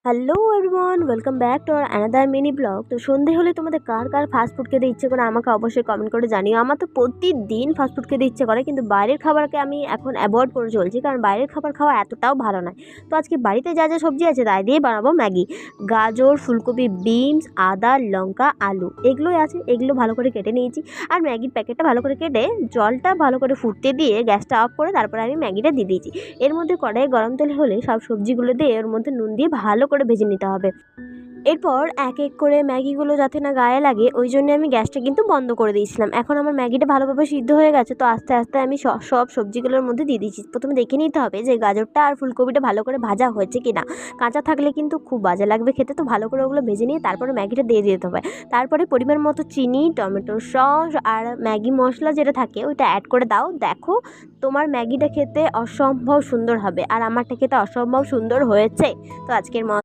Hello everyone, welcome back to our another mini blog. তো সন্ধে হলে তোমাদের কার কার ফাস্টফুড খেতে ইচ্ছে করে আমাকে অবশ্যই কমেন্ট করে জানিও। আমার তো প্রতিদিন ফাস্টফুড খেতে ইচ্ছে করে, কিন্তু বাইরের খাবারকে আমি এখন অ্যাভয়েড করে চলছি, কারণ বাইরের খাবার খাওয়া এতটাও ভালো নয়। তো আজকে বাড়িতে যা যা সবজি আছে তাই দিয়ে বানাবো ম্যাগি। গাজর, ফুলকপি, বিনস, আদা, লঙ্কা, আলু এগুলোই আছে, এগুলো ভালো করে কেটে নিয়েছি। আর ম্যাগির প্যাকেটটা ভালো করে কেটে জলটা ভালো করে ফুটতে দিয়ে গ্যাসটা অফ করে তারপরে আমি ম্যাগিটা দিয়ে দিয়েছি। এর মধ্যে কড়াইয়ে গরম তেল হলে সব সবজিগুলো দিয়ে এর মধ্যে নুন দিয়ে ভালো করে ভেজে নিতে হবে। এরপর এক এক করে ম্যাগিগুলো যাতে না গায়ে লাগে ওই জন্য আমি গ্যাসটা কিন্তু বন্ধ করে দিয়েছিলাম। এখন আমার ম্যাগিটা ভালোভাবে সিদ্ধ হয়ে গেছে, তো আস্তে আস্তে আমি সব সবজিগুলোর মধ্যে দিয়ে দিচ্ছি। প্রথমে দেখে নিতে হবে যে গাজরটা আর ফুলকপিটা ভালো করে ভাজা হয়েছে কিনা। কাঁচা থাকলে কিন্তু খুব বাজে লাগবে খেতে, তো ভালো করে ওগুলো ভেজে নিয়ে তারপরে ম্যাগিটা দিয়ে দিতে হবে। তারপরে পরিমাণ মতো চিনি, টমেটো সস আর ম্যাগি মশলা যেটা থাকে ওইটা অ্যাড করে দাও। দেখো তোমার ম্যাগিটা খেতে অসম্ভব সুন্দর হবে, আর আমারটা খেতে অসম্ভব সুন্দর হয়েছে। তো আজকের